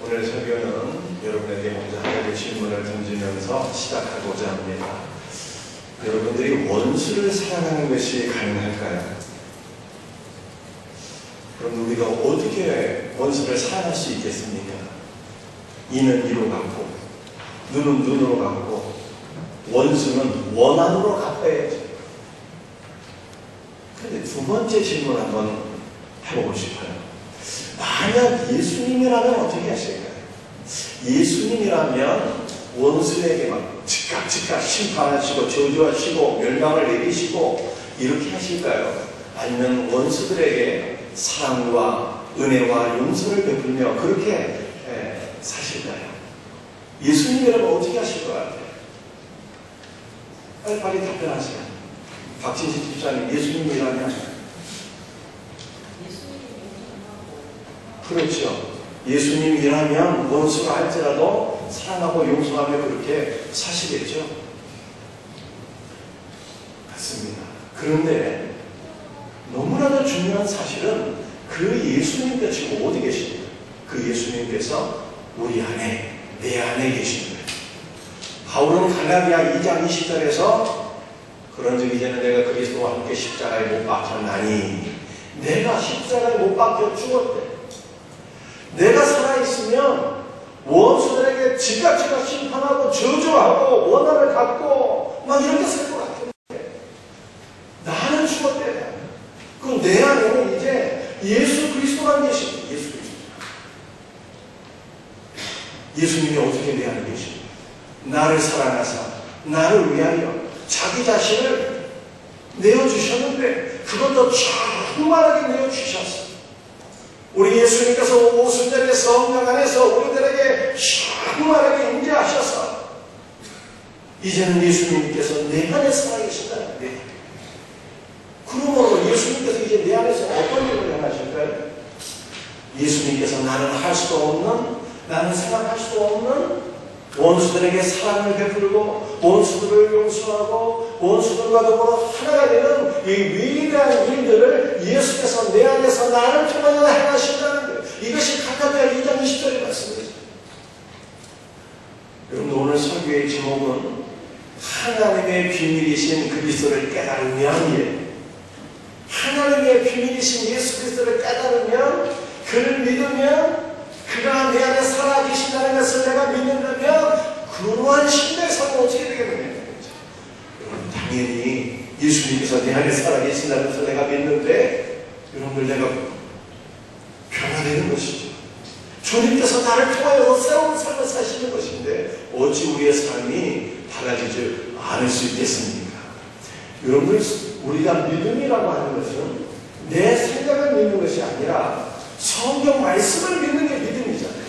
오늘 설교는 여러분에게 먼저 한 가지 질문을 던지면서 시작하고자 합니다. 여러분들이 원수를 사랑하는 것이 가능할까요? 그럼 우리가 어떻게 원수를 사랑할 수 있겠습니까? 이는 이로 갚고 눈은 눈으로 갚고 원수는 원한으로 갚아야죠. 그런데 두 번째 질문 한번 해보고 싶어요. 만약 예수님이라면 어떻게 하실까요? 예수님이라면 원수에게 막 즉각 심판하시고 저주하시고 멸망을 내리시고 이렇게 하실까요? 아니면 원수들에게 사랑과 은혜와 용서를 베풀며 그렇게 사실까요? 예수님이라면 어떻게 하실 것 같아요? 빨리 답변하세요. 박진식 집사님, 예수님이라면? 그렇죠. 예수님이라면 원수가 할지라도 사랑하고 용서하며 그렇게 사시겠죠. 맞습니다. 그런데 너무나도 중요한 사실은 그 예수님께서 지금 어디 계십니까? 그 예수님께서 우리 안에, 내 안에 계신 거예요. 바울은 갈라디아 2장 20절에서 그런즉 이제는 내가 그리스도와 함께 십자가에 못 박혔나니 내가 십자가에 못 박혀 죽었대. 내가 살아있으면 원수들에게 지각 심판하고 저주하고 원한을 갖고 막 이렇게 살 것 같은데 나는 죽었대. 그럼 내 안에는 이제 예수 그리스도만 계십니다. 예수 그리스도. 예수님이 어떻게 내 안에 계십니까? 나를 사랑하사 나를 위하여 자기 자신을 내어주셨는데 그것도 충만하게 내어주셨어요. 우리 예수님께서 오순절의 성령 안에서 우리들에게 충만하게 임재하셔서 이제는 예수님께서 내 안에 살아계신다는 거예요. 그러므로 예수님께서 이제 내 안에서 어떤 일을 행하실까요? 예수님께서 나는 할 수도 없는, 나는 생각할 수도 없는 원수들에게 사랑을 베풀고 원수들을 용서하고 원수들과 더불어 하나가 되는 이 위대한 일들을 예수께서 내 안에서 나를 통하여 행하신다는 거예요. 이것이 갈라디아 2장 20절의 말씀이죠. 여러분 오늘 설교의 제목은 하나님의 비밀이신 그리스도를 깨달으면 하나님의 비밀이신 예수 그리스도를 깨달으면 그를 믿으면 그가 내 안에 살아계신다는 것을 내가 믿는다면 그러한 신뢰의 삶은 어떻게 되겠느냐. 여러분 당연히 예수님께서 내 안에 살아계신다는 것을 내가 믿는데 여러분들 내가 변화되는 것이죠. 주님께서 나를 통하여서 새로운 삶을 사시는 것인데 어찌 우리의 삶이 달라지지 않을 수 있겠습니까? 여러분들 우리가 믿음이라고 하는 것은 내 생각을 믿는 것이 아니라 성경 말씀을 믿는 게 믿음이잖아요.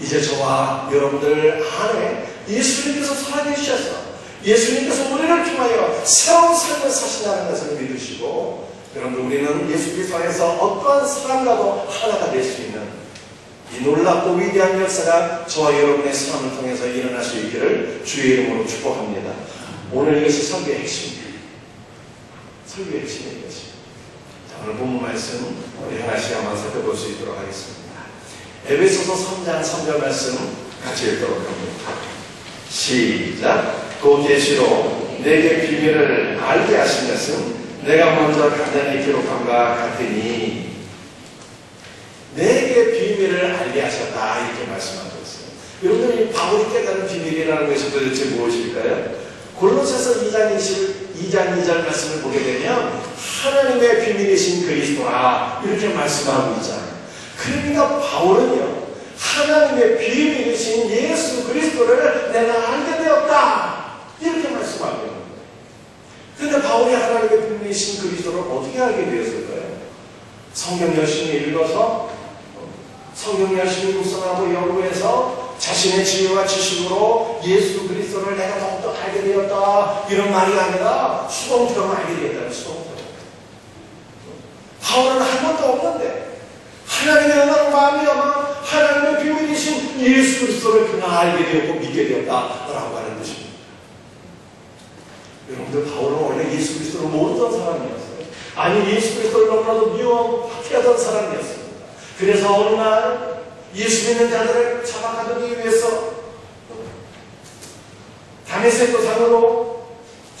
이제 저와 여러분들 안에 예수님께서 살아계셔서 예수님께서 우리를 통하여 새로운 삶을 사신다는 것을 믿으시고 여러분들 우리는 예수 그리스도 안에서 어떠한 사람과도 하나가 될 수 있는 이 놀랍고 위대한 역사가 저와 여러분의 삶을 통해서 일어날 수 있기를 주의 이름으로 축복합니다. 오늘 이것이 설교의 핵심입니다. 설교의 핵심인 것입니다. 오늘 본문 말씀 우리 하나씩 한번 살펴볼 수 있도록 하겠습니다. 에베소서 3장 3절 말씀 같이 읽도록 합니다. 시작. 또 계시로 내게 비밀을 알게 하신 것은 내가 먼저 간단히 기록한 바 같으니 내게 비밀을 알게 하셨다 이렇게 말씀하고 있어요. 여러분들이 바울이 깨달은 비밀이라는 것이 도대체 무엇일까요? 골로새서 2장 2절 말씀을 보게 되면 하나님의 비밀이신 그리스도라 이렇게 말씀하고 있잖아요. 그러니까 바울은요 하나님의 비밀이신 예수 그리스도를 내가 알게 되었다 이렇게 말씀하고 있는 거예요. 그런데 바울이 하나님의 비밀이신 그리스도를 어떻게 알게 되었을까요? 성경 열심히 읽어서 성경 열심히 묵상하고 연구해서 자신의 지혜와 지식으로 예수 그리스도를 내가 더욱더 알게 되었다 이런 말이 아니라 수동처럼 알게 되었다는 수동처럼. 바울은 한 번도 없는데 하나님의 은혜로 말미암아 하나님의 비밀이신 예수 그리스도를 그냥 알게 되었고 믿게 되었다라고 하는 것입니다. 여러분들 바울은 원래 예수 그리스도를 모르던 사람이었어요. 아니 예수 그리스도를 너무나도 미워하고 박해하던 사람이었습니다. 그래서 어느 날 예수 믿는 자들을 잡아가기 위해서 다메섹 도상으로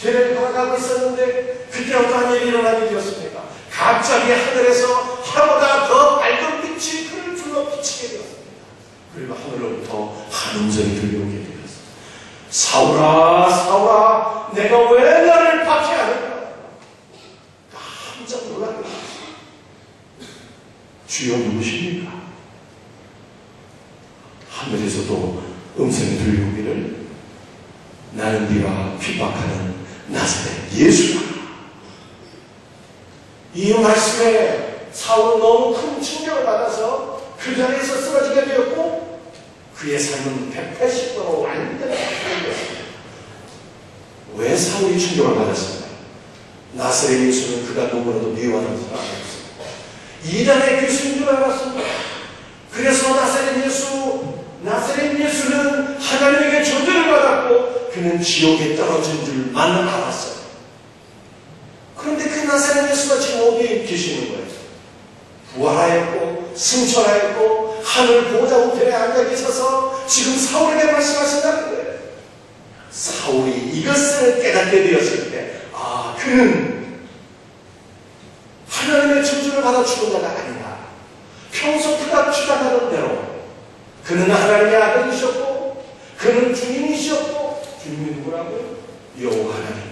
길을 걸어가고 있었는데 그때 어떠한 일이 일어나게 되었습니까? 갑자기 하늘에서 하보다 더 밝은 빛이 그를 둘러 비치게 되었습니다. 그리고 하늘로부터 한 음성이 들려오게 되었습니다. 사울아, 사울아, 내가 왜 나를 박해하는가? 깜짝 놀라게 되었습니다. 주여 누구십니까? 하늘에서도 음성이 들려오기를 나는 네가 핍박하는 나사렛 예수다. 이 말씀에 사울은 너무 큰 충격을 받아서 그 자리에서 쓰러지게 되었고 그의 삶은 180도로 완전히 바뀌었습니다. 왜 사울이 충격을 받았습니까? 나사렛 예수는 그가 너무나도 미워하는 사람이었습니다. 이단의 교수인 줄 알았습니다. 그래서 나사렛 예수는 하나님에게 저주를 받았고 그는 지옥에 떨어진 줄만 알았어요. 그런데 그 나사렛 예수가 지금 어디에 계시는 거예요? 부활하였고 승천하였고 하늘 보좌 우편에 앉아 계셔서 지금 사울에게 말씀하신다는 거예요. 사울이 이것을 깨닫게 되었을 때 그는 하나님의 저주를 받아 죽은 자가 아니다. 평소 그가 주장하는 대로 그는 하나님의 아들이셨고 그는 주님이셨고 주님이 누구라고요? 여호와 하나님.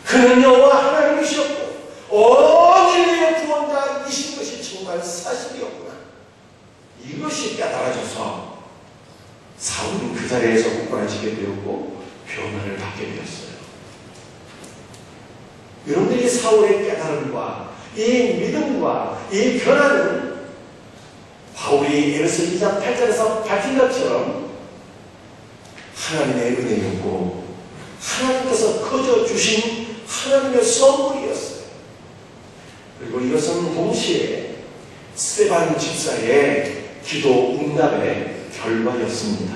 그는 여호와 하나님이셨고 온 인류의 구원자이신 것이 정말 사실이었구나. 이것이 깨달아져서 사울은 그 자리에서 굳건해지게 되었고 변화를 받게 되었어요. 여러분들이 사울의 깨달음과 이 믿음과 이 변화는 바울이 에베소 2장 8절에서 밝힌 것처럼 하나님의 은혜였고 하나님께서 거저 주신 하나님의 선물이었어요. 그리고 이것은 동시에 스데반 집사의 기도 응답의 결과였습니다.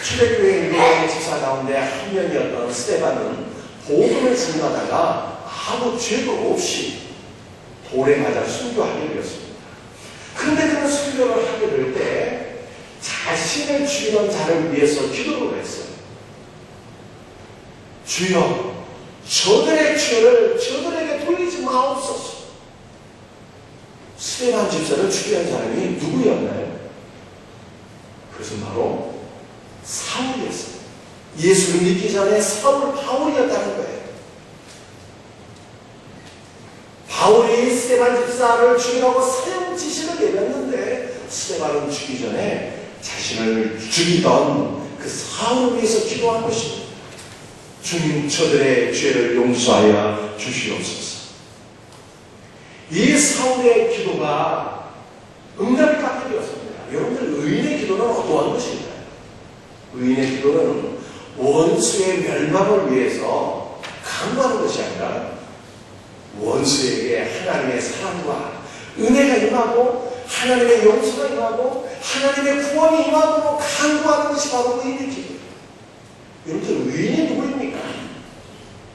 초대교회 일곱 집사 가운데 한 명이었던 스데반은 복음을 전하다가 아무 죄도 없이 돌에 맞아 순교하게 되었습니다. 그런데 그런 순교를 하게 될 때 자신을 죽이는 자를 위해서 기도를 했어요. 주여, 저들의 죄를 저들에게 돌리지 마옵소서. 스데반 집사를 죽이는 사람이 누구였나요? 그것은 바로 사울이었어요. 예수를 믿기 전에 바울이었다는 거예요. 바울이 스데반 집사를 죽이라고 사형 지시를 내렸는데 스데반은 죽기 전에 자신을 죽이던 그 사울을 위해서 기도한 것입니다. 주님, 저들의 죄를 용서하여 주시옵소서. 이 사울의 기도가 응답이 받게 되었습니다. 여러분들, 의인의 기도는 어떠한 것인가요? 의인의 기도는 원수의 멸망을 위해서 강구하는 것이 아니라 원수에게 하나님의 사랑과 은혜가 임하고 하나님의 용서가 임하고 하나님의 구원이 임하고 강구하는 것이 바로 의인의 기도예요. 여러분들, 의인이 누구입니까?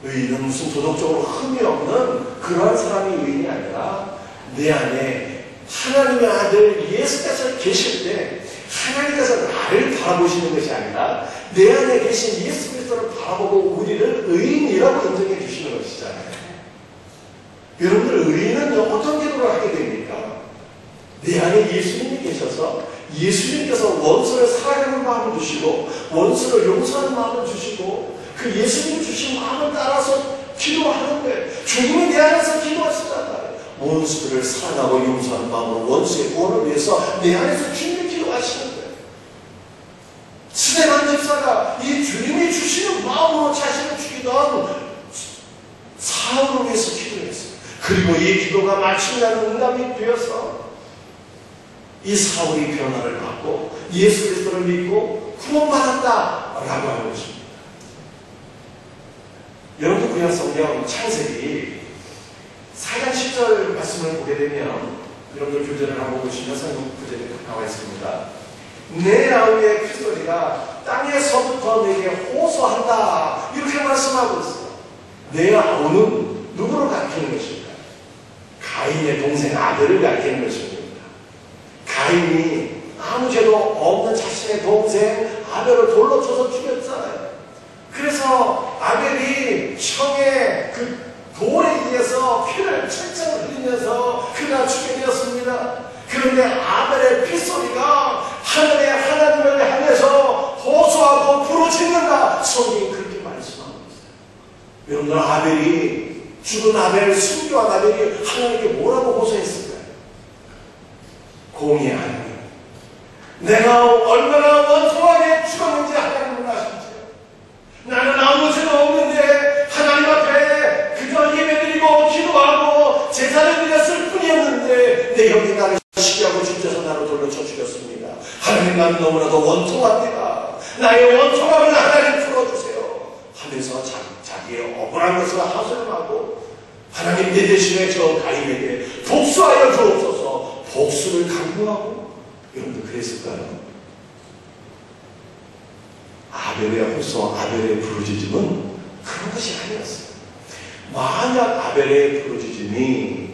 의인은 무슨 도덕적으로 흠이 없는 그런 사람이 의인이 아니라 내 안에 하나님의 아들 예수께서 계실 때 하나님께서 나를 바라보시는 것이 아니라 내 안에 계신 예수 그리스도를 바라보고 우리를 의인이라고 인정해 주시는 것이잖아요. 여러분들, 의인은 어떤 기도를 하게 됩니까? 내 안에 예수님이 계셔서 예수님께서 원수를 사랑하는 마음을 주시고 원수를 용서하는 마음을 주시고 그 예수님 주신 마음을 따라서 기도하는데 주님이 내 안에서 기도하시잖아요. 원수들을 사랑하고 용서하는 마음으로 원수의 구원을 위해서 내 안에서 주님이 기도하시는 거예요. 스데반 집사가 이 주님이 주시는 마음으로 자신을 죽이던 사울을 위해서 기도했어요. 그리고 이 기도가 마침내 응답이 되어서 이 사울이 변화를 받고 예수 그리스도를 믿고 구원받았다라고 하는 것입니다. 여러분도 구약 성경 창세기 4장 10절 말씀을 보게 되면 여러분들 교재를 한번 보시면 성경 구절이 나와 있습니다. 내 아우의 핏소리가 땅에서부터 내게 호소한다, 이렇게 말씀하고 있어요. 내 아우는 누구를 가리키는 것입니까? 가인의 동생 아들을 가리키는 것입니다. 가인이 아무 죄도 없는 자신의 동생 아벨을 돌로 쳐서 죽였잖아요. 그래서 아벨이 형의 그 돌에 의해서 피를 철저히 흘리면서 그가 죽게 되었습니다. 그런데 아벨의 핏소리가 하나님을 향해서 호소하고 부르짖는다. 성경이 그렇게 말씀하고 있어요. 여러분들, 아벨이 죽은 아벨, 순교한 아벨이 하나님께 뭐라고 호소했을까요? 공의 하나님, 내가 얼마나 원통하게 죽었는지 하나님은 아시죠? 나는 아무 죄도 없는데 하나님 앞에 그저 예배드리고 기도하고 제사를 드렸을 뿐이었는데 내 형이 나를 시기하고 죽여서 나를 돌려쳐 죽였습니다. 하나님, 나는 너무나도 원통합니다. 나의 원통함을 하나님 풀어주세요 하면서 자기의 억울한 것을 하소연하고, 하나님, 내 대신에 저 가인에게 복수하여 주옵소서 복수를 강요하고. 여러분들 그랬을까요? 아벨의 호소, 아벨의 부르짖음은 그런 것이 아니었어요. 만약 아벨의 부르짖음이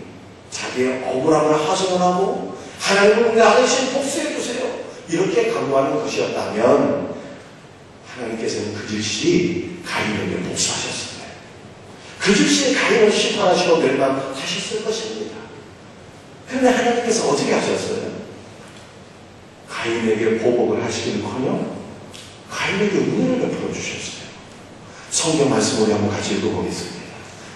자기의 억울함을 하소연하고 하나님은 나 대신 복수해 주세요 이렇게 강요하는 것이었다면 하나님께서는 그 즉시 가인에게 복수하셨을 거예요. 그 즉시 가인을 심판하시고 멸망하셨을 것입니다. 그런데 하나님께서 어떻게 하셨어요? 가인에게 보복을 하시기는커녕 가인에게 은혜를 베풀어 주셨어요. 성경 말씀 우리 한번 같이 읽어보겠습니다.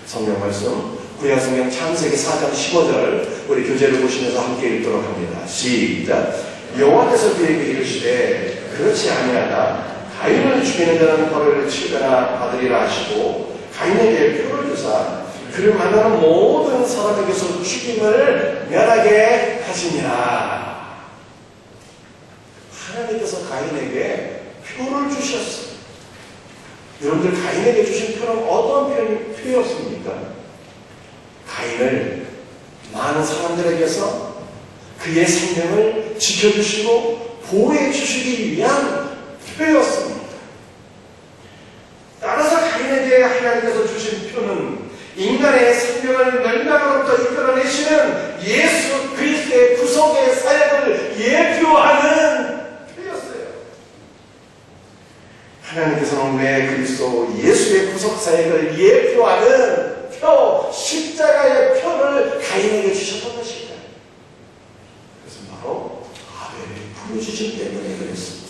성경 말씀 구약성경 창세기 4장 15절 우리 교재를 보시면서 함께 읽도록 합니다. 시작. 여호와께서 그에게 이르시되 그렇지 아니하다. 가인을 죽이는 자는 벌을 치거나 받으리라 하시고 가인에게 표를 주사 그를 만나는 모든 사람에게서 죽임을 면하게 하시니라. 하나님께서 가인에게 표를 주셨어요. 여러분들, 가인에게 주신 표는 어떤 표였습니까? 가인을 많은 사람들에게서 그의 생명을 지켜주시고 보호해 주시기 위한 표였습니다. 따라서 가인에게 하나님께서 주신 표는 인간의 생명을 멸망으로부터 이끌어내시는 예수 그리스도의 구속의 사역을 예표하는 표였어요. 하나님께서는 왜 그리스도 예수의 구속 사역을 예표하는 표, 십자가의 표를 가인에게 주셨던 것입니다. 그것은 바로 아벨의 부르짖음 때문에 그랬습니다.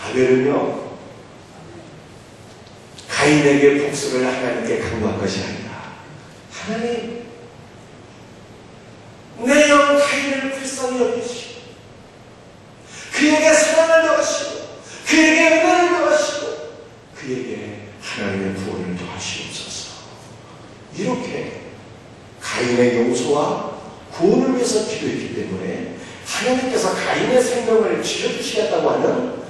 아벨은요, 가인에게 복수를 하나님께 강요한 것이 아니라 하나님, 내 영 가인을 불쌍히 여기시고 그에게 사랑을 더하시고 그에게 은혜를 더하시고 그에게 하나님의 구원을 더하시옵소서. 이렇게 가인의 용서와 구원을 위해서 기도했기 때문에 하나님께서 가인의 생명을 지켜주시겠다고 하는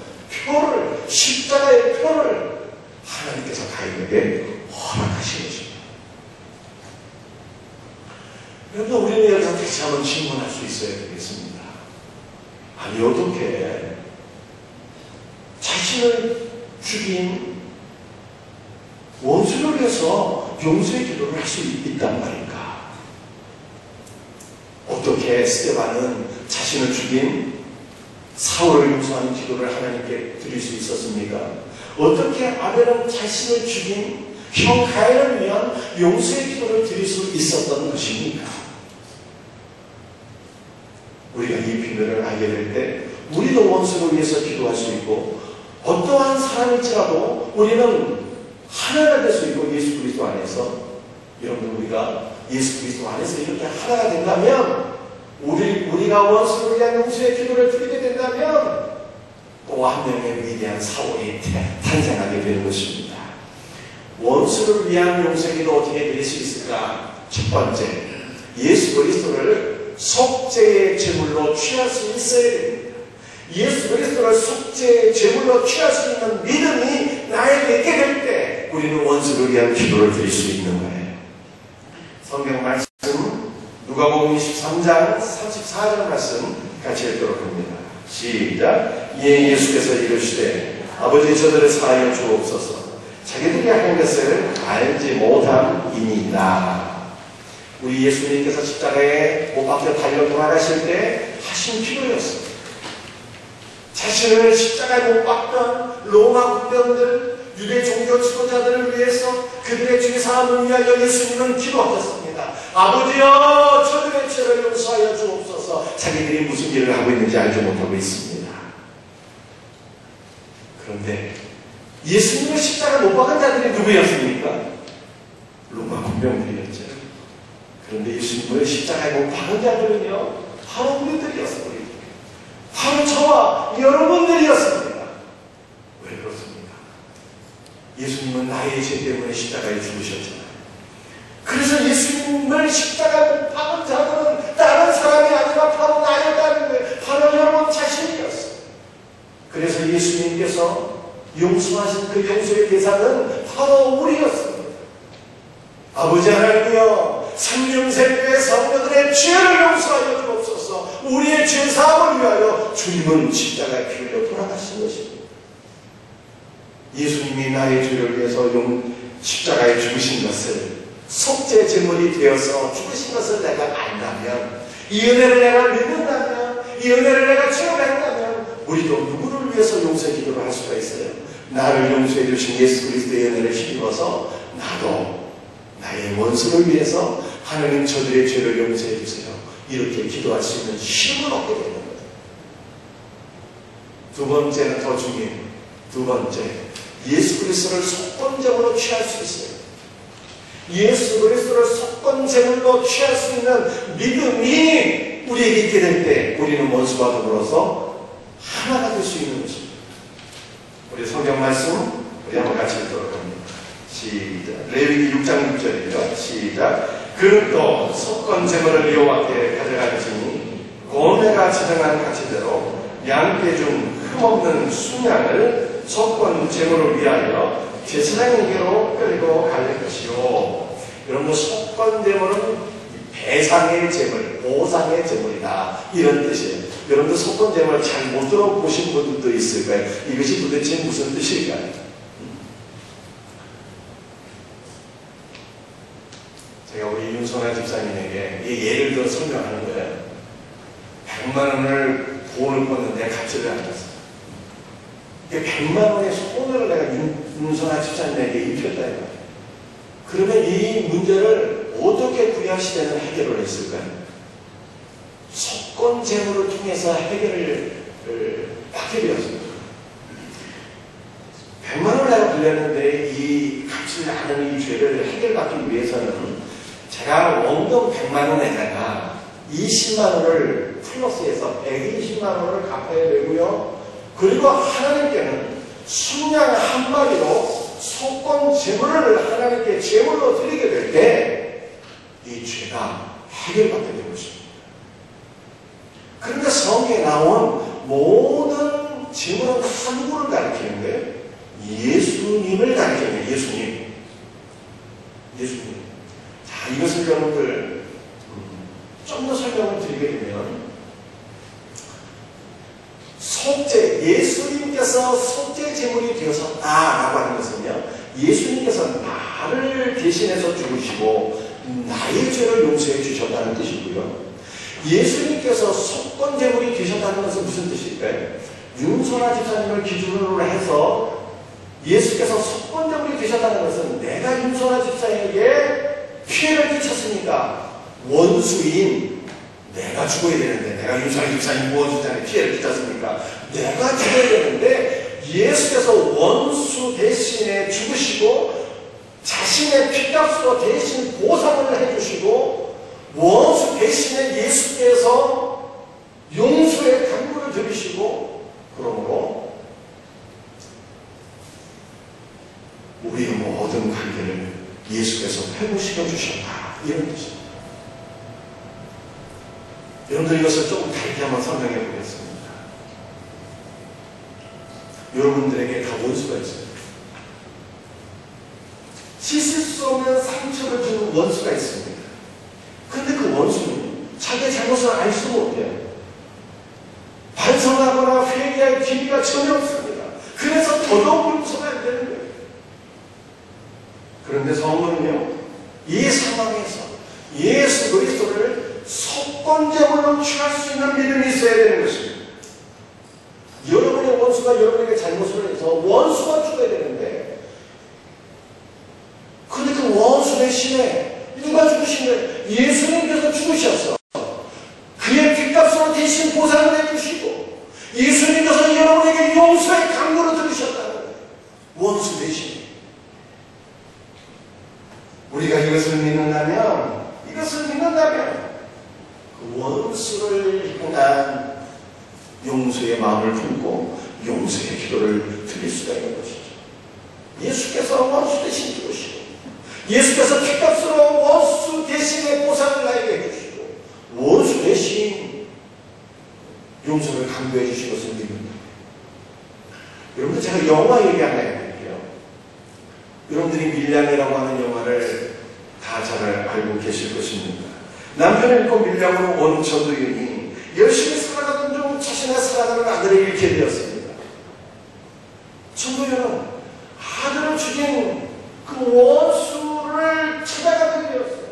표를, 십자가의 표를 하나님께서 가인에게 허락하신 것입니다. 그런데 우리는 여기서 다시 한번 질문할 수 있어야 되겠습니다. 아니, 어떻게 자신을 죽인 원수를 위해서 용서의 기도를 할 수 있단 말인가? 어떻게 스데반은 자신을 죽인 사울을 용서하는 기도를 하나님께 드릴 수 있었습니까? 어떻게 아벨은 자신을 죽인 형 가인을 위한 용서의 기도를 드릴 수 있었던 것입니까? 우리가 이 비밀을 알게 될 때 우리도 원수를 위해서 기도할 수 있고 어떠한 사람일지라도 우리는 하나가 될 수 있고, 예수 그리스도 안에서, 여러분들, 우리가 예수 그리스도 안에서 이렇게 하나가 된다면, 우리가 원수를 위한 용서의 기도를 드리게 된다면 또 한 명의 위대한 사원이 탄생하게 되는 것입니다. 원수를 위한 용서의 기도 어떻게 드릴 수 있을까? 첫 번째, 예수 그리스도를 속죄의 제물로 취할 수 있어야 됩니다. 예수 그리스도를 속죄의 제물로 취할 수 있는 믿음이 나에게 있게 될 때 우리는 원수를 위한 기도를 드릴 수 있는 거예요. 성경 말씀 누가복음 23장 34절 말씀 같이 읽도록 합니다. 시작. 이에 예수께서 이르시되 아버지, 저들을 사하여 주옵소서. 자기들이 하는 것을 알지 못함이니이다. 우리 예수님께서 십자가에 못 박혀 달려 돌아가실 때 하신 기도였습니다. 자신을 십자가에 못 박던 로마 군병들, 유대 종교 지도자들을 위해서 그들의 죄사함을 위하여 예수님은 기도하셨습니다. 아버지여, 저들의 죄를 용서하여 주옵소서. 자기들이 무슨 일을 하고 있는지 알지 못하고 있습니다. 그런데 예수님을 십자가에 못 박은 자들이 누구였습니까? 로마 군병들이었죠. 그런데 예수님을 십자가에 못 박은 자들은요, 바로 우리들이었습니다. 바로 저와 여러분들이었습니다. 왜 그렇습니까? 예수님은 나의 죄 때문에 십자가에 죽으셨잖아요. 그래서 예수님을 십자가에 못 박은 자들은 다른 사람이 아니라 바로 나였다는 거예요. 바로 여러분 자신이었어요. 그래서 예수님께서 용서하신 그 용서의 대상은 바로 우리였습니다. 아버지 하나님이여, 생명샘교회 성도들의 죄를 용서하여 주옵소서. 우리의 죄사함을 위하여 주님은 십자가에 피 흘려 돌아가신 것입니다. 예수님이 나의 죄를 위해서 십자가에 죽으신 것을, 속죄 제물이 되어서 죽으신 것을 내가 안다면, 이 은혜를 내가 믿는다면, 이 은혜를 내가 체험한다면, 우리도 누구를 위해서 용서의 기도를 할 수가 있어요? 나를 용서해 주신 예수 그리스도의 은혜를 힘입어서 나도 나의 원수를 위해서 하나님 저들의 죄를 용서해 주세요. 이렇게 기도할 수 있는 힘을 얻게 되는 거예요. 두 번째는 더 중요해요. 두 번째, 예수 그리스도를 속건제물로 취할 수 있어요. 예수 그리스도를 속건제물로 취할 수 있는 믿음이 우리에게 있게 될 때 우리는 원수와 더불어서 하나가 될 수 있는 것입니다. 우리 성경 말씀 우리 한번 같이 읽도록 합니다. 시작. 레위기 6장 6절이죠. 시작. 그는 또 속건제물을 여호와께 가져갈지니 고내가 지정한 가치대로 양떼 중 흠없는 순양을 속건제물을 위하여 제사장에게로 끌고 갈 것이요. 여러분, 속건제물은 배상의 제물, 보상의 제물이다, 이런 뜻이에요. 여러분들 속건제물 잘 못 들어보신 분들도 있을 거예요. 이것이 도대체 무슨 뜻일까요? 제가 우리 윤선아 집사님에게 이 예를 들어 설명하는 거예요. 100만 원을 돈을 꿨는데 갚지를 않았어요. 100만 원의 손해를 내가 윤선아 집사님에게 입혔다 이거예요. 그러면 이 문제를 어떻게 구약시대는 해결을 했을까요? 속건제물을 통해서 해결을 받게 되었습니다. 100만 원을 내가 빌렸는데 이 갚지 않은 이 죄를 해결받기 위해서는 제가 원금 100만 원에다가 20만 원을 플러스해서 120만 원을 갚아야 되고요. 그리고 하나님께는 순양 한 마리로 속건 제물을 하나님께 제물로 드리게 될 때 이 죄가 해결받게 된 것입니다. 그런데 성경에 나온 모든 제물은 누구를 가리키는 거예요? 예수님을 가리키는 거예요. 예수님. 자, 이것을 여러분들 좀 더 설명을 드리게 되면, 예수님께서 속죄 제물이 되어서다라고 하는 것은요, 예수님께서 나를 대신해서 죽으시고 나의 죄를 용서해 주셨다는 뜻이고요. 예수님께서 속건 제물이 되셨다는 것은 무슨 뜻일까요? 윤선아 집사님을 기준으로 해서 예수께서 속건 제물이 되셨다는 것은 내가 윤선아 집사님에게 피해를 끼쳤으니까 원수인 내가 죽어야 되는데, 내가 윤선아 집사님 원수자에 피해를 끼쳤으니까 내가 죽어야 되는데, 예수께서 원수 대신에 죽으시고 자신의 피값으로 대신 보상을 해주시고 원수 대신에 예수께서 용서의 강구를 들으시고, 그러므로 우리의 모든 관계를 예수께서 회복시켜 주셨다, 이런 뜻입니다. 여러분들 이것을 조금 다르게 한번 설명해 보겠습니다. 여러분들에게 다 원수가 있어요. 씻을 수 없는 상처를 주는 원수가 있습니다. 그런데 그 원수는 자기의 잘못을 알 수 못해요. 반성하거나 회개할 기미가 전혀 없습니다. 그래서 더더욱 용서가 안 되는 거예요. 그런데 성도는요, 이 상황에서 예수 그리스도를 속고 속건제물로 취할 수 있는 믿음이 있어야 되는 것입니다. 여러분의 원수가 여러분에게 잘못을 해서 원수가 죽어야 되는데, 근데 그 원수 대신에 누가 죽으신데? 예수님께서 죽으셨어. 그의 핏값으로 대신 보상을 해주시고, 예수님께서 여러분에게 용서의 강도로 들으셨다는 거예요. 원수 대신. 우리가 이것을 믿는다면 그 원수를 향한 용서의 마음을 품고 용서의 기도를 드릴 수가 있는 것이죠. 예수께서 원수 대신 죽으시고, 예수께서 핏값으로 원수 대신의 보상을 나에게 해주시고, 원수 대신 용서를 강조해 주신 것을 믿는다. 여러분, 제가 영화 얘기 하나 해드릴게요. 여러분들이 밀양이라고 하는 영화를 다 잘 알고 계실 것입니다. 남편을 잃고 밀양으로 온 전도연이 열심히 살아가던 중 자신의 살아가는 아들을 잃게 되었습니다. 전도연은 아들을 죽인 그 원수를 찾아가게 되었어요.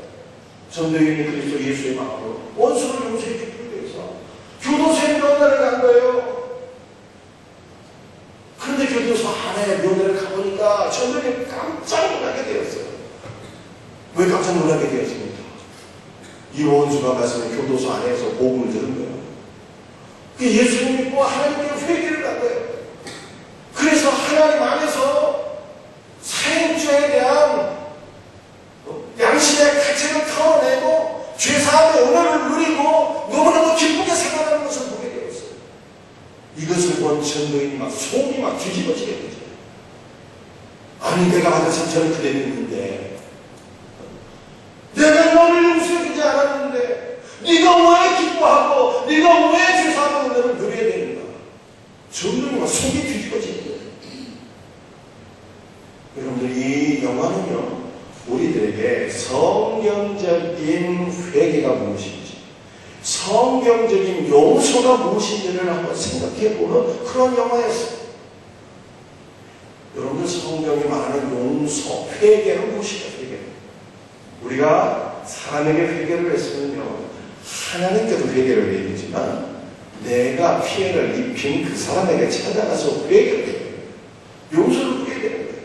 전도연이 그리스도 예수의 마음으로 원수를 용서해 주기 위해서 교도소에 면회를 간 거예요. 그런데 교도소 안에 면회를 가보니까 전도연이 깜짝 놀라게 되었어요. 왜 깜짝 놀라게 되었습니까? 이 원수가 말씀에 교도소 안에서 복음을 들은 거예요. 예수님 믿고 하나님께 회개를 한 거예요. 그래서 하나님 안에서 살인죄에 대한 양심의 가책을 털어내고 죄사함의 은혜를 누리고 너무나도 기쁘게 살아가는 것을 보게 되었어요. 이것을 본 전도인이 막 속이 막 뒤집어지게 되죠. 아니, 내가 받은 상처는 그대 믿는데, 내가 너를 용서해주지 않았는데 네가 왜 기뻐하고 네가 왜 죄사함의 은혜를 누려야 되는가? 전도인이 막 속이 뒤집어지는 거예요. 여러분들, 이 영화는요, 우리들에게 성경적인 회개가 무엇인지, 성경적인 용서가 무엇인지를 한번 생각해보는 그런 영화였어요. 여러분들, 성경이 말하는 용서, 회개는 무엇이냐? 우리가 사람에게 회개를 했으면요, 하나님께도 회개를 해야 되지만 내가 피해를 입힌 그 사람에게 찾아가서 회개를 해야 돼요. 용서를 구해야 되는 거예요.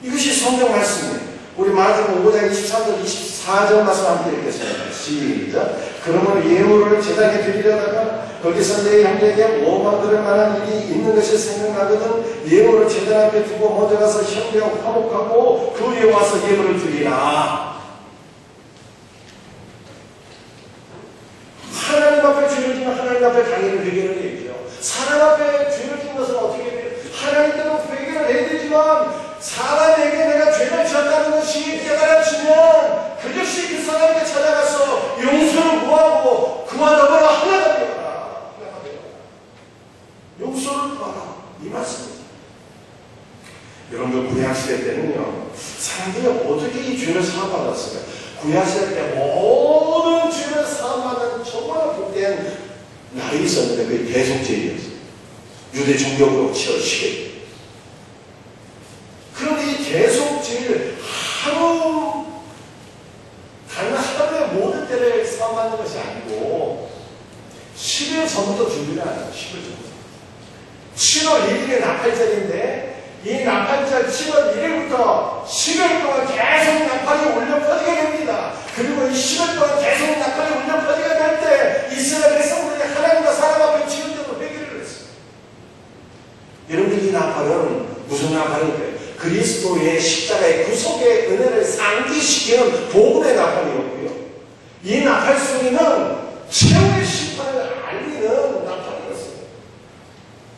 이것이 성경 말씀이에요. 우리 마태복음 5장 23절 24절 말씀 함께 읽겠습니다. 시작. 그러면 예물을 제단에 드리려다가 거기서 내 형제에게 오만 들을 만한 일이 있는 것이 생각나거든 예물을 제단 앞에 두고 먼저 가서 형제와 화목하고 그 위에 와서 예물을 드리라. 하나님 앞에 죄를 지면 하나님 앞에 당연히 회개를 해야죠. 사람 앞에 죄를 지은 것은 어떻게 해요? 하나님께도 회개를 해야 되지만 사람에게 내가 죄를 지었다는 것이 깨달아지면 그 역시 그 사람에게 찾아가서 용서를 구하고 그와 더불어 하나가 되어라. 용서를 구하라. 이 말씀입니다. 여러분들, 구약시대 때는요, 사람들이 어떻게 이 죄를 사함받았어요? 구약시대 때 모든 죄를 사함받는 정말 복된 날이 있었는데 그게 대속죄였어요. 유대 종교로 치러지게. 그런데 이 대속죄를 단 하루에 모든 때를 사함받는 것이 아니고 10일 전부터 준비를 하는 거예요. 10일 전부터. 7월 1일에 나팔절인데 이 나팔절 7월 1일부터 10일 동안 계속 나팔이 울려 퍼지게 됩니다. 그리고 이 10일 동안 계속 나팔이 울려 퍼지게 될 때 이스라엘 백성들이 하나님과 사람 앞에 지금도 회개를 했어요. 여러분들, 이 나팔은 무슨 나팔일까요? 그리스도의 십자가의 구속의 은혜를 상기시키는 복음의 나팔이었고요. 이 나팔 소리는 최후의 심판을 알리는 나팔이었어요.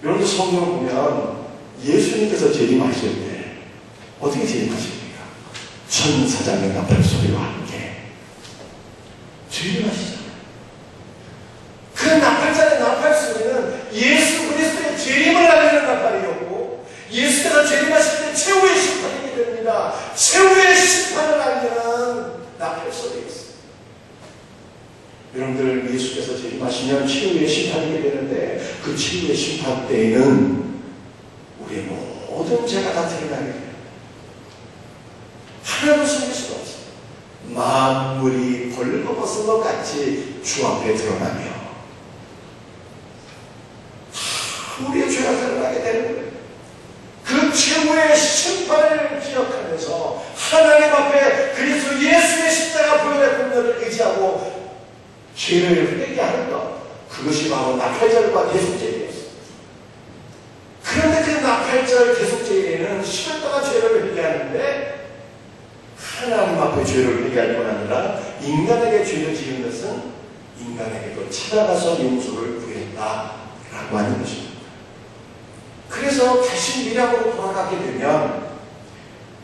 여러분들, 성경을 보면 예수님께서 재림하실 때 어떻게 재림하십니까? 천사장의 나팔 소리와 함께 재림하시잖아요. 그 나팔자의 나팔 소리는 예수 그리스도의 재림을 알리는 나팔이었고, 예수께서 재림하실 때 최후의 심판이 됩니다. 최후의 심판을 알리는 나팔 소리였어요. 여러분들, 예수께서 재림하시면 최후의 심판이 되는데 그 최후의 심판 때에는 우리의 모든 죄가 다 드러나게 돼요. 하나도 숨길 수가 없어요. 만물이 벌거벗은 것 같이 주 앞에 드러나며 우리의 죄가 드러나게 되는 거예요. 그 최후의 심판을 기억하면서 하나님 앞에 그리스도 예수의 십자가 보혈의 공로를 의지하고 죄를 회개하는 것, 그것이 바로 나팔절과 대속죄였어요. 그런데 그 나팔절 대속죄에는 10일 동안 죄를 회개하는데 하나님 앞에 죄를 회개할 뿐 아니라 인간에게 죄를 지은 것은 인간에게도 찾아가서 용서를 구했다라고 하는 것입니다. 그래서 다시 미락으로 돌아가게 되면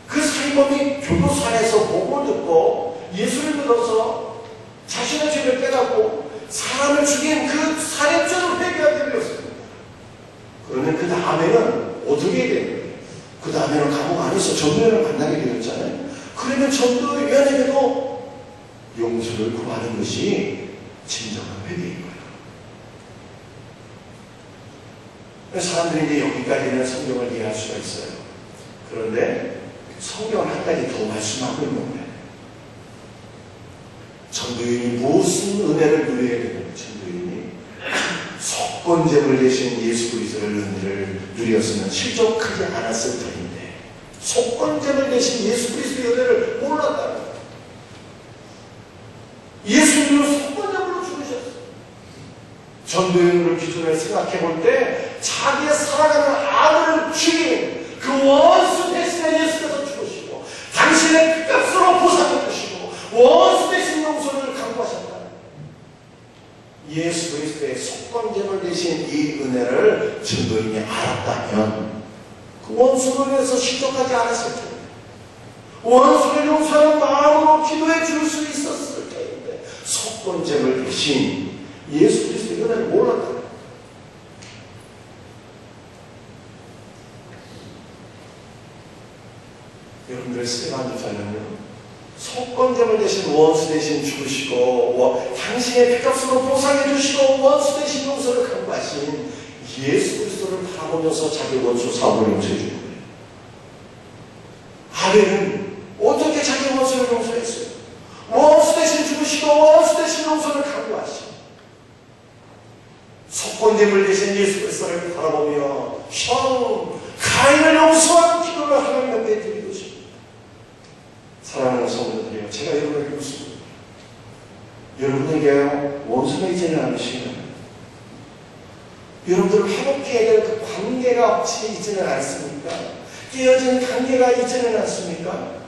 그 사이범이 교도소에서 복음을 듣고 예수를 믿어서 자신의 죄를 깨닫고 사람을 죽인 그 살인죄를 회개하게 되었습니다. 그러면 그 다음에는 어떻게 해야 됩니까? 그 다음에는 감옥 안에서 전도연을 만나게 되었잖아요. 그러면 전도연에게도 용서를 구하는 것이 진정한 회개인 거예요. 사람들이 이제 여기까지는 성경을 이해할 수가 있어요. 그런데 성경은 한 가지 더 말씀하고 있는 거예요. 전도인이 무슨 은혜를 누려야 되는 전도인이 속건제물 대신 예수 그리스도의 은혜를 누렸으면 실족하지 않았을 터인데 속건제물 대신 예수 그리스도의 은혜를 몰랐다는 거예요. 예수님은 속건제물로 죽으셨어요. 전도인을 기준으로 생각해 볼 때 자기의 사랑하는 아들을 죽인 그 원수 대신에 예수께서 죽으시고 당신의 핏값으로 보상해 주시고 원수 대신 용서를 강구하셨다. 예수 그리스도의 속건제물 대신 이 은혜를 전도인이 알았다면 그 원수를 위해서 실족하지 않았을 텐데 원수를 용서하는 마음으로 기도해 줄 수 있었을 텐데 속건제물 대신 예수 그리스도의 은혜를 몰랐다. 여러분들 스테반조사는요 속건제물 대신 원수 대신 죽으시고 당신의 핏값으로 보상해 주시고 원수 대신 용서를 강구하신 예수 그리스도를 바라보면서 자기 원수 사울을 용서해 주는 거예요. 아벨은 어떻게 자기 원수를 용서했어요? 원수 대신 죽으시고 원수 대신 용서를 강구하신 속건제물 대신 예수 그리스도를 바라보며 형 가인을 용서하는 기도를 하나님 앞에 드리고 싶습니다. 사랑하는 성도들이요, 제가 여러분에게 묻습니다. 여러분에게 원수가 있지는 않으시나요? 여러분들 회복해야 될 그 관계가 혹시 있지는 않습니까? 깨어진 관계가 있지는 않습니까?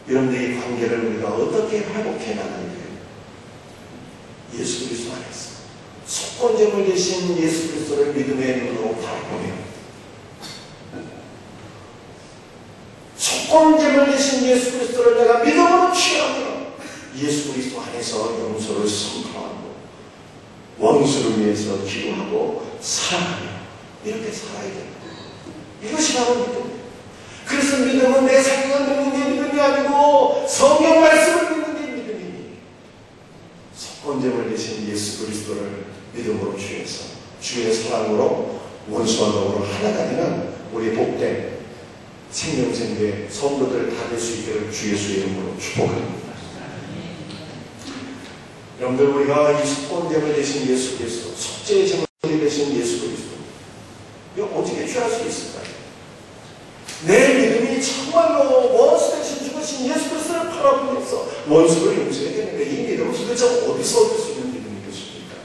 여러분들 이 관계를 우리가 어떻게 회복해 나가야 돼요? 예수 그리스도 안에서 속건제물 대신 예수 그리스도를 믿음의 눈으로 바라보며 속건제물 대신 예수 그리스도를 내가 믿음으로 취하며 예수 그리스도 안에서 용서를 선포하고 원수를 위해서 기도하고 사랑하며 이렇게 살아야 됩니다. 이것이 바로 믿음이에요. 그래서 믿음은 내 생각을 믿는 게 믿음이 아니고 성경 말씀을 믿는 게 믿음이니 속건제물 대신 예수 그리스도를 믿음으로 취해서 주의 사랑으로 원수와 더불어 하나가 되는 우리 복된 생명생계 성도들 다 될 수 있기를 주 예수의 이름으로 축복합니다. 여러분들 우리가 이 속건제물 대신 예수 그리스도 속죄의 제물이 대신 예수 그리스도 이거 어떻게 취할 수 있을까요? 내 믿음이 정말로 원수 대신 죽으신 예수 그리스도를 바라보면서 원수를 용서해야 되는데 이 믿음은 도대체 어디서 얻을 수 있는 믿음이 것입니까?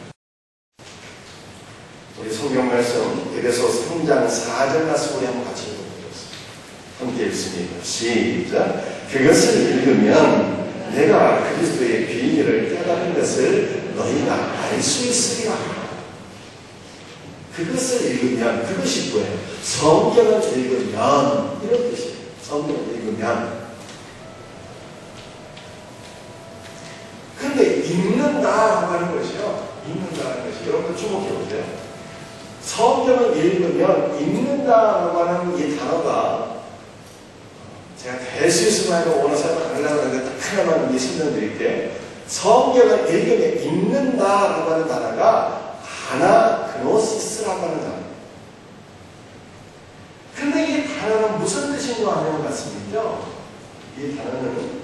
우리 성경 말씀 에베소 3장 4절 말씀 우리 한번 같이 읽어보겠습니다. 함께 읽습니다. 시작. 그것을 읽으면 내가 그리스도의 비밀을 깨달은 것을 너희가 알 수 있으리라. 그것을 읽으면 그것이 뭐예요? 성경을 읽으면 이런 뜻이에요. 성경을 읽으면. 그런데 읽는다라고 하는 것이요. 읽는다는 것이 여러분들 주목해 보세요. 성경을 읽으면 읽는다라고 하는 이 단어가 제가 될 수 있으면 하고 오늘 설명 하려고 하는데 딱 하나만 설명드릴게요. 성경을 읽으면 읽는다라고 하는 단어가 아나그노시스라고 하는 단어입니다. 근데 이 단어는 무슨 뜻인 거 아는 것 같습니까? 이 단어는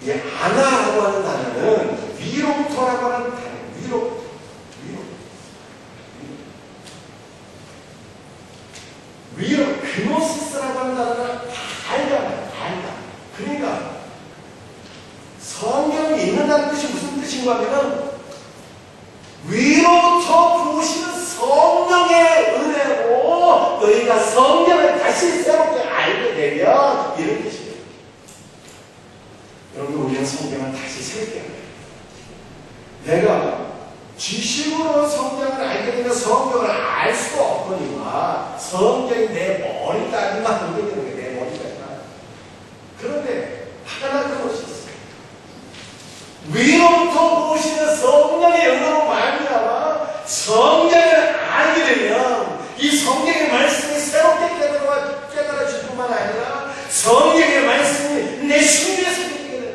이 아나라고 하는 단어는 위로부터라고 하는 단어. 위로. 그노시스라고 하는 단어는 알다. 그러니까 성경이 있는다는 뜻이 무슨 뜻인가 하면 위로부터 부으시는 성령의 은혜로 너희가 성경을 다시 새롭게 알게 되면 이런 뜻이에요. 여러분, 우리는 성경을 다시 새롭게 알아요. 내가 지식으로 성경을 알게 되면 성경을 알 수가 없거니와 성경이 내 머리까지만 보게 되는 게 내 머리까지만. 그런데 하나 그것이 있어요. 위로부터 보시는 성령의 은혜로 말미암아 성경을 알게 되면 이 성경의 말씀이 새롭게 깨달아질 뿐만 아니라 성경의 말씀이 내 심리에서 느끼게 돼요.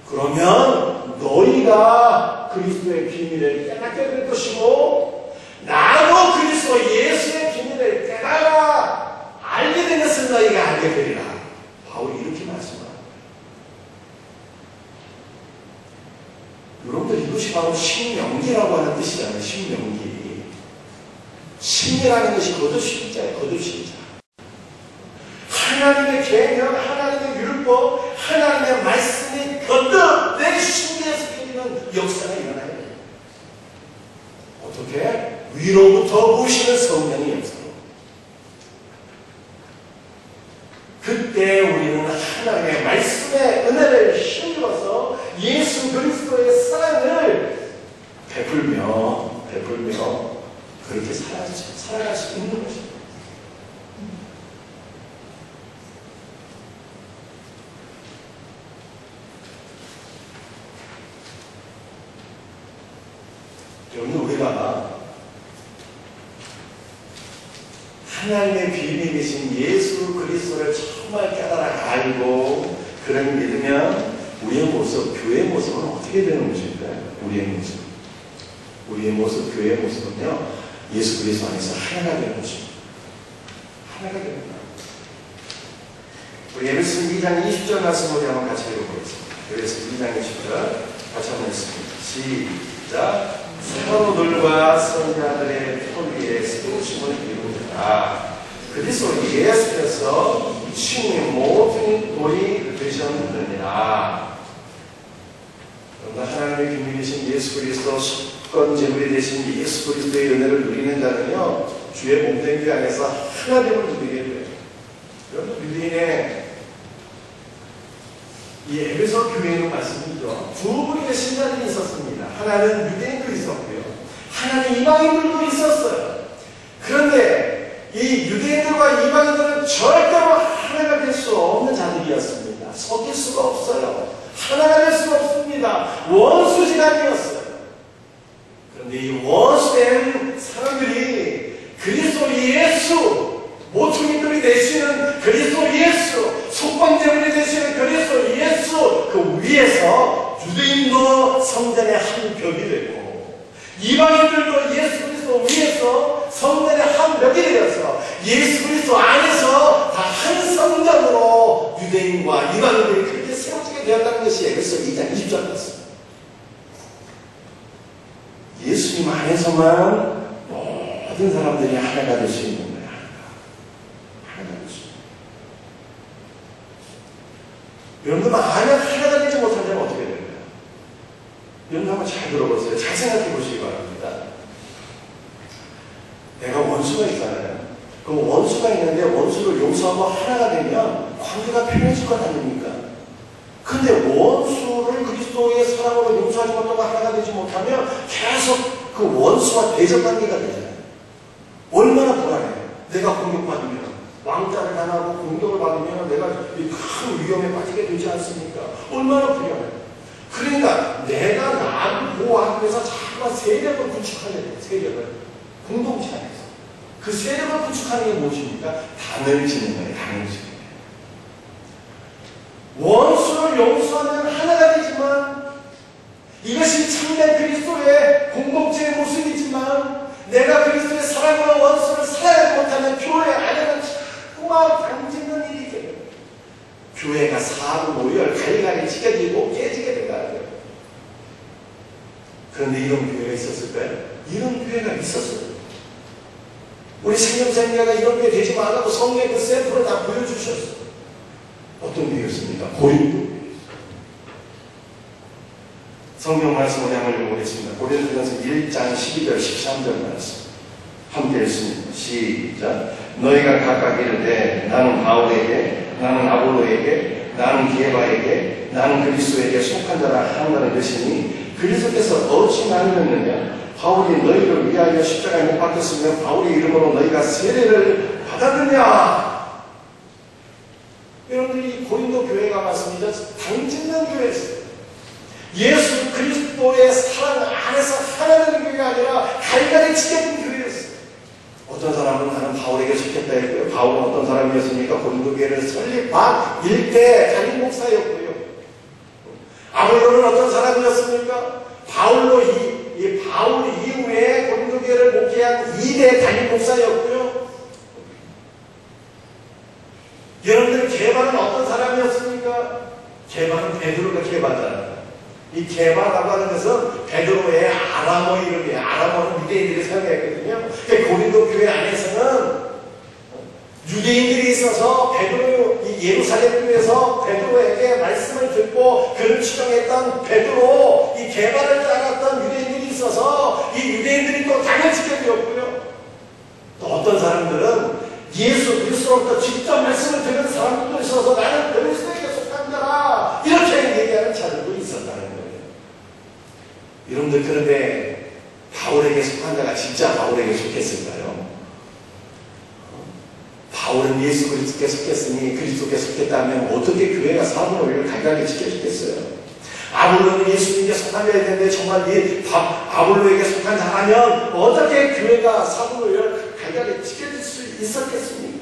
그러면 너희가 그리스도의 비밀을 깨닫게 될 것이고 나도 그리스도 예수의 비밀을 깨달아 알게 된 것을 너희가 알게 되리라. 바울이 이렇게 말씀합니다. 여러분들, 이것이 바로 신명기라고 하는 뜻이잖아요. 신명기. 신이라는 것이 거듭신자예요. 거듭신자. 하나님의 계명, 하나님의 율법, 하나님의 말씀이 거듭 내 심리에서 깨지는 역사가 일어나요. 어떻게? 위로부터 부으시는 성령의 역사로. 그때 우리는 하나님의 말씀의 은혜를 힘입어서 예수 그리스도의 사랑을 베풀며 그렇게 살아갈 수 있는 것입니다. 여러분, 우리가 하나님의 비밀이신 예수 그리스도를 정말 깨달아 알고 그를 믿으면 우리의 모습, 교회의 모습은 어떻게 되는 것일까요? 우리의 모습, 교회의 모습은요, 예수 그리스도 안에서 하나가 되는 것입니다. 하나가 됩니다. 우리 에베소 2장 20절 말씀 우리 한번 같이 읽어보겠습니다. 에베소 2장 20절 같이 한번 읽습니다. 시작. 성도들과 선자들의 털 위에 세우심을 이루자. 그리스도 예수께서 이충의 모든 돌이 되셨느니라. 그런가 하나님의 비밀이신 예수 그리스도 속건 제물이 되신 예수 그리스도의 은혜를 누리는 자는요, 주의 몸된 교 안에서 하나됨을 누리게 돼요. 여러분, 유대인의 이 에베소 교회의 말씀이죠. 두 분의 신자들이 있었습니다. 하나는 유대인도 있었고요, 하나는 이방인들도 있었어요. 그런데 이 유대인들과 이방인들은 절대로 하나가 될 수 없는 자들이었습니다. 섞일 수가 없어요. 하나가 될 수가 없습니다. 원수지간이었어요. 그런데 이 원수된 사람들이 그리스도 예수, 모퉁이들이 되시는 그리스도 예수, 속방제물이 되시는 그리스도 예수, 그 위에서 유대인도 성전의 한 벽이 되고 이방인들도 예수 그리스도 위에서 성전의 한 벽이 되어서 예수 그리스도 안에서 다 한 성전으로 유대인과 이방인들이 그렇게 세워지게 되었다는 것이 에베소 2장 20절 같습니다. 예수님 안에서만 모든 사람들이 하나가 될 수 있는 거예요. 하나가 될 수 있는 거예요. 여러분, 만약 하나가 되지 못한다면 어떻게 될까요? 여러분, 한번 잘 들어보세요. 잘 생각해 보시기 바랍니다. 내가 원수가 있잖아요. 그럼 원수가 있는데 원수를 용서하고 하나가 되면 관계가 편해질 것 아닙니까? 근데 원수를 그리스도의 사랑으로 용서하지 못하고 하나가 되지 못하면 계속 그 원수와 대적 관계가 되잖아요. 얼마나 불안해요. 내가 공격받으면, 왕따를 당하고 공격을 받으면 내가 큰 위험에 빠지게 되지 않습니까? 얼마나 불안해요. 그러니까 내가 나를 보호하기 위해서 자꾸만 세력을 구축하는 거예요. 세력을. 공동체 안에서. 그 세력을 구축하는 게 무엇입니까? 단을 짓는 거예요. 단을 짓는 거예요. 원수를 용서하면 하나가 되지만 이것이 참된 그리스도의 공동체의 모습이지만 내가 그리스도의 사랑으로 원수를 사랑하지 못하면 교회 안에는 자꾸만 단 짓는 일이 돼요. 교회가 사고모열 갈갈이 찢겨지고 깨지게 된다는 거예요. 그런데 이런 교회가 있었을까요? 이런 교회가 있었어요. 우리 생명생명가 이런 교회 되지 말라고 성경의 그 샘플을 다 보여주셨어요. 어떤 교회였습니까? 고린도 교회였어요. 성경 말씀 우리 한번 읽어보겠습니다. 고린도전서 1장 12절 13절 말씀 함께 읽습니다. 시작. 너희가 각각 이르되 나는 바울에게, 나는 아볼로에게, 나는 게바에게, 나는 그리스도에게 속한 자라 한다는 것이니 그리스도께서 어찌 나누었느냐? 바울이 너희를 위하여 십자가에 못 박혔으며 바울의 이름으로 너희가 세례를 받았느냐? 여러분들이 고린도 교회가 맞습니다. 당짓는 교회였어요. 예수 그리스도의 사랑 안에서 하나 되는 교회가 아니라 갈갈이 찢겨진 교회였어요. 어떤 사람은 나는 바울에게 속했다 했고요. 바울은 어떤 사람이었습니까? 고린도 교회를 설립한 일대 담임 목사였고요. 아볼로는 어떤 사람이었습니까? 바울 이후에 고린도 교회를 목회한 2대 담임 목사였고요. 여러분들 게바는 어떤 사람이었습니까? 게바는 베드로가 게바잖아요. 이 게바라고 하는 것은 베드로의 아람어 이름이에요. 아람어는 유대인들이 사용했거든요. 고린도 교회 안에서는 유대인들이 있어서 베드로, 예루살렘 교회에서 베드로에게 말씀을 듣고 그를 추종했던 베드로, 이 게바를 따랐던 유대인들이 있어서 이 유대인들이 또 당을 지켜드렸고요. 또 어떤 사람들은 예수 그리스도로부터 직접 말씀을 듣는 사람들도 있어서 나는 그리스도에게 속한 자라 이렇게 얘기하는 자들도 있었다는 거예요. 여러분들 그런데 바울에게 속한 자가 진짜 바울에게 속했을까요? 바울은 예수 그리스도께 속했으니 그리스도께 속했다면 어떻게 교회가 사분의 5를 갈갈이 지켜주겠어요? 아볼로는 예수님께 속한 자였는데 정말 아볼로에게 속한 자라면 어떻게 교회가 사분의 5를 갈갈이 지켜줄 수 있었겠습니까?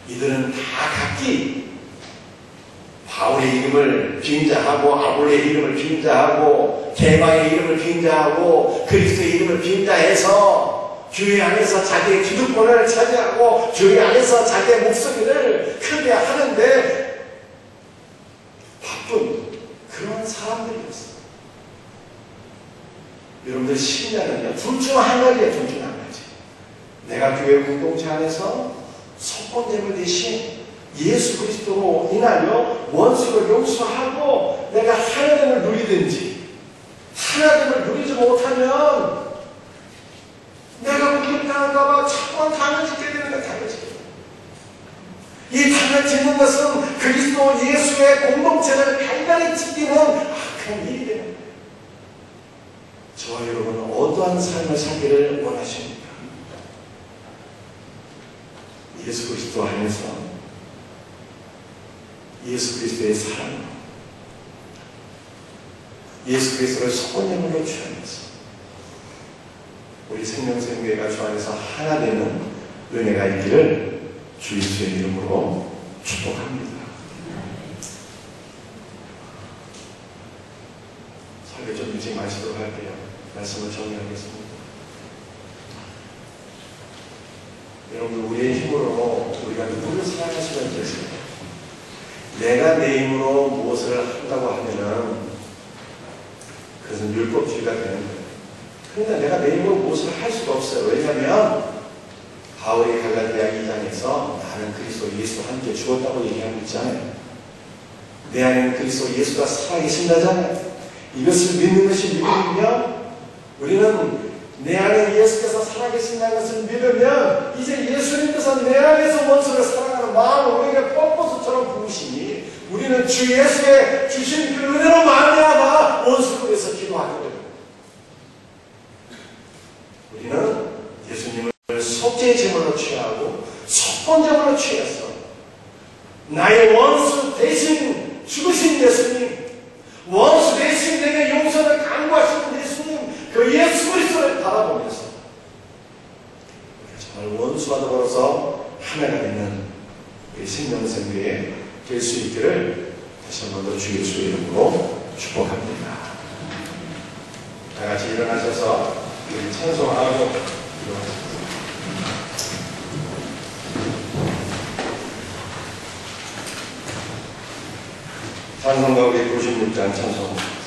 이들은 다 각기 바울의 이름을 빙자하고 아볼로의 이름을 빙자하고 게바의 이름을 빙자하고 그리스도의 이름을 빙자해서 교회 안에서 자기의 기득권을 차지하고 교회 안에서 자기의 목소리를 크게 하는데 바쁜 그런 사람들이었어요. 여러분들 신자는요, 둘 중 한 가지예요. 둘 중 한 가지. 내가 교회 공동체 안에서 속건제물 대신 예수 그리스도로 인하여 원수를 용서하고 내가 하나됨을 누리든지 하나됨을 누리지 못하면 내가 공격당할까봐 자꾸만 당을 짓게 되는 거야. 당을 짓게. 이 당을 짓는 것은 그리스도 예수의 공동체를 갈갈이 지키는 악한 일이 되는 거예요. 저와 여러분은 어떠한 삶을 살기를 원하십니까? 예수 그리스도 안에서 예수 그리스도의 사랑으로 예수 그리스도를 속건제물로 취하면서 우리 생명생교회가 주 안에서 하나 되는 은혜가 있기를 주 예수의 이름으로 축복합니다. 설교 좀 일찍 마치도록 할게요. 말씀을 정리하겠습니다. 여러분, 우리의 힘으로 우리가 누구를 사랑할 수가 있겠습니까? 내가 내 힘으로 무엇을 한다고 하면은 그것은 율법주의가 되는 거예요. 그러니까 내가 내 힘으로 무엇을 할 수가 없어요. 왜냐하면 바울이 갈라디아 2장에서 나는 그리스도 예수와 함께 죽었다고 얘기하고 있잖아요. 내 안에는 그리스도 예수가 살아계신다잖아요. 이것을 믿는 것이 믿음이며 우리는 내 안에 예수께서 살아계신다는 것을 믿으면 이제 예수님께서 내 안에서 원수를 사랑하는 마음을 우리에게 뻔뻔수처럼 부으시니 우리는 주 예수의 주신 그 은혜로 말미암아 원수를 위해서 기도하게 됩니다. 우리는 예수님을 속죄의 제물로 취하고 속건제물로 취해서 나의 원수 대신 죽으신 예수님, 원수 대신 내게 용서를 강구하시는 예수님, 그 예수 그리스도를 바라보면서 정말 원수와 더불어서 하나가 되는 우리 생명생교회 될 수 있기를 다시 한 번 더 주 예수의 이름으로 축복합니다. 다 같이 일어나셔서 우리 찬송하고 일어나십시오. 찬송가곡의 96장 찬송합니다.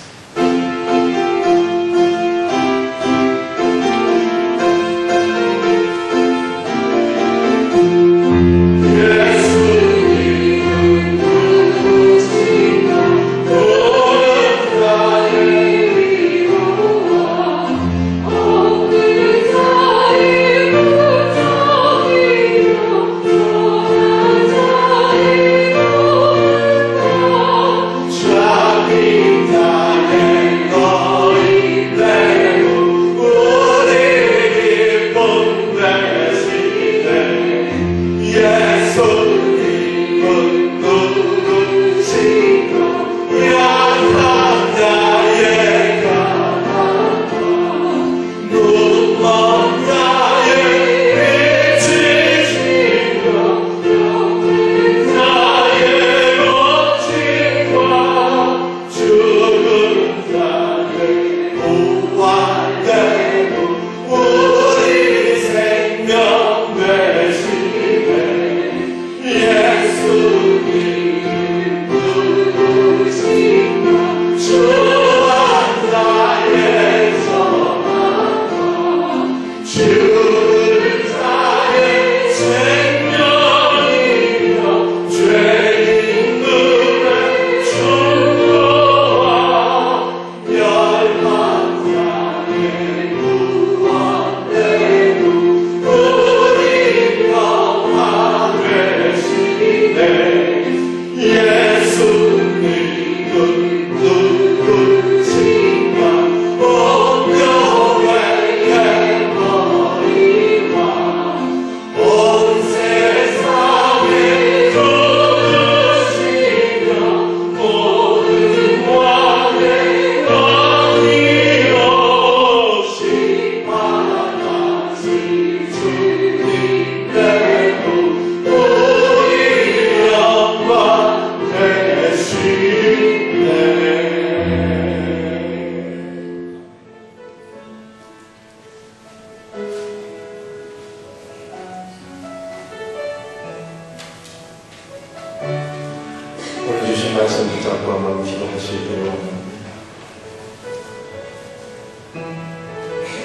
말씀 붙잡고 한번 기도하시기를 원합니다.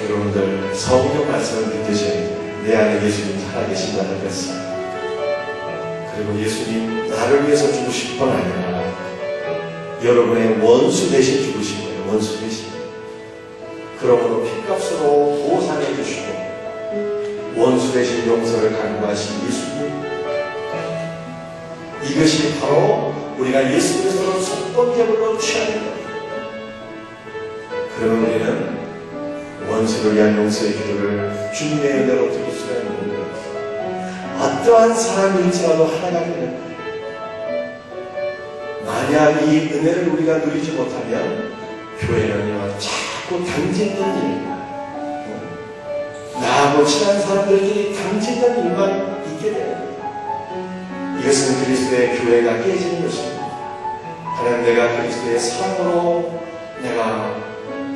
여러분들 성경 말씀을 듣듯이 내 안에 예수님 살아계신다는 것을, 그리고 예수님 나를 위해서 죽으실 뿐 아니라 여러분의 원수 대신 죽으신 거예요. 원수 대신. 그러므로 핏값으로 보상해 주시고 원수 대신 용서를 강구하신 예수님, 이것이 바로 우리가 예수 그리스도로 속건제물로 취합니다. 그러면 우리는 원수를 위한 용서의 기도를 주님의 은혜로 드릴 수가 있는 거예요. 어떠한 사람일지라도 하나가 되는 거예요. 만약 이 은혜를 우리가 누리지 못하면 교회는요 자꾸 당짓는 일, 나하고 친한 사람들끼리 당짓는 일만 있게 돼요. 이것은 그리스도의 교회가 깨지는 것입니다. 하나님, 내가 그리스도의 사랑으로 내가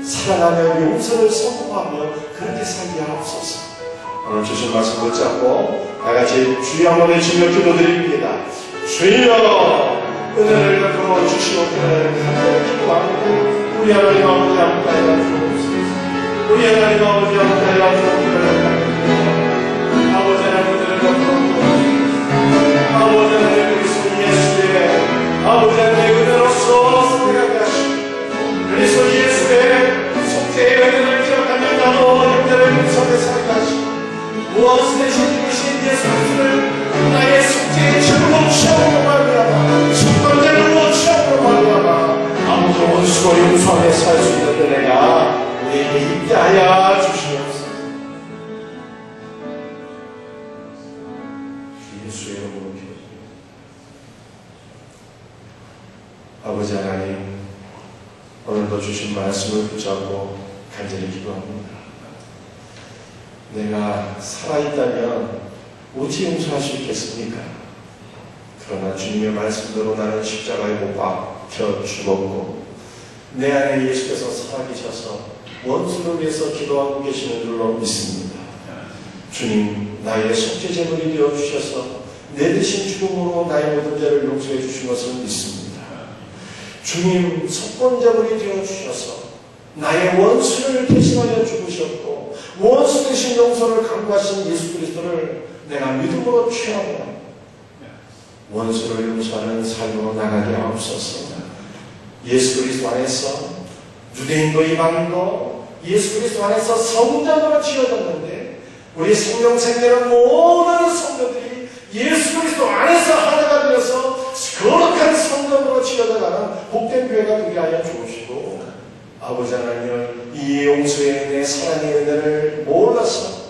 살아가며 용서를 선포하며 그렇게 살게 하옵소서. 오늘 주신 말씀 붙잡고 다같이 주여 한번 외치며 기도드립니다. 주여, 은혜를 베풀어 주시옵기를 간절히 기도합니다. 우리 하나님 아버지 앞까지 주옵소서. 우리 하나님 아버지 앞까지 주옵기를 아버지 하나님 은혜를 베풀어 아버지 하나님 그리스도 예수의 아버지 하나님의 은혜로서 선택하게 하시고 그리스도 예수의 속죄의 은혜를 기억하며 나도 형제를 용서하게 살게 하시고 무엇을 대신 죽으신 예수 그리스도를 나의 속죄의 죄로 취함으로 말미암아 속건제물로 취함으로 말미암아 아버지 원수로 용서하게 살 수 있는 은혜가 우리에게 있게 하여 주시옵소서. 예수의 이름으로 기도합니다. 아버지 하나님, 오늘도 주신 말씀을 붙잡고 간절히 기도합니다. 내가 살아있다면 어찌 용서할 수 있겠습니까? 그러나 주님의 말씀대로 나는 십자가에 못 박혀 죽었고 내 안에 예수께서 살아계셔서 원수를 위해서 기도하고 계시는 줄로 믿습니다. 주님, 나의 속죄제물이 되어주셔서 내 대신 죽음으로 나의 모든 죄를 용서해 주신 것을 믿습니다. 주님 속건자물이 되어주셔서 나의 원수를 대신하여 죽으셨고 원수 대신 용서를 강구하신 예수 그리스도를 내가 믿음으로 취하고 원수를 용서하는 삶으로 나가게 하옵소서. 예수 그리스도 안에서 유대인도 이방인도 예수 그리스도 안에서 성전으로 지어졌는데 우리 생명생명의 모든 성도들이 예수 그리스도 안에서 하나가 되어서 거룩한 성전으로 지어져가는 복된 교회가 되게 하여 주옵시고 아버지 하나님 이 용서의 은혜 사랑의 은혜를 몰라서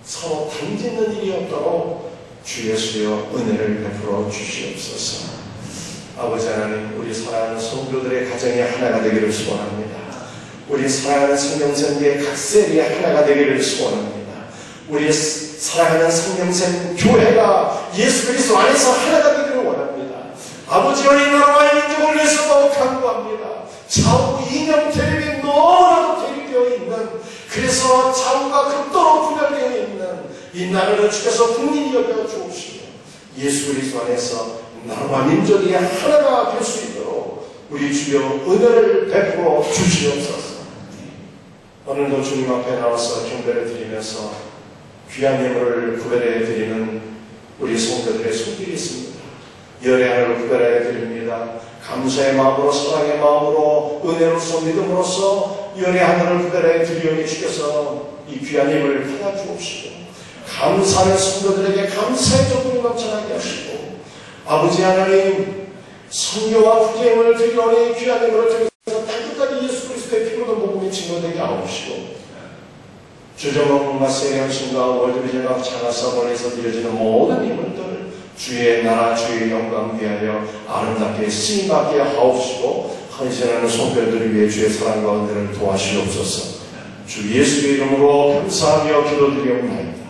서로 던지는 일이 없도록 주 예수여 은혜를 베풀어 주시옵소서. 아버지 하나님 우리 사랑하는 성도들의 가정이 하나가 되기를 소원합니다. 우리 사랑하는 생명생의 각 셀이 하나가 되기를 소원합니다. 우리 사랑하는 생명생 교회가 예수 그리스도 안에서 하나가 되기를 원합니다. 아버지와 이 나라와 민족을 위해서도 간구합니다. 좌우 이념 대립이 너무나도 대립되어 있는 그래서 좌우가 극도로 분열되어 있는 이 나라를 주께서 국민이 여겨 주옵시고 예수 그리스도 안에서 나라와 민족이 하나가 될 수 있도록 우리 주여 은혜를 베풀어 주시옵소서. 오늘도 주님 앞에 나와서 경배를 드리면서 귀한 예물을 구별해 드리는 우리 성도들의 손길이 있습니다. 열의 하나를 구별해 드립니다. 감사의 마음으로 사랑의 마음으로 은혜로서 믿음으로써 열의 하나를 구별해 드리오니 주께서 이 귀한 예물을 받아 주옵시고 감사하는 성도들에게 감사의 조건이 넘쳐나게 하시고 아버지 하나님 성교와 부재임을 드리오니 귀한 예물을 드려서 땅끝까지 예수 그리스도의 피로도 복음이 증거되게 하옵시고 주정원과 세련신과 월드비전과 장하사 멀리서 드려지는 모든 예물들 주의 나라 주의 영광 위하여 아름답게 쓰임받게 하옵시고 헌신하는 손별들을 위해 주의 사랑과 은혜를 도와주옵소서. 주 예수의 이름으로 감사하며 기도드리옵나이다.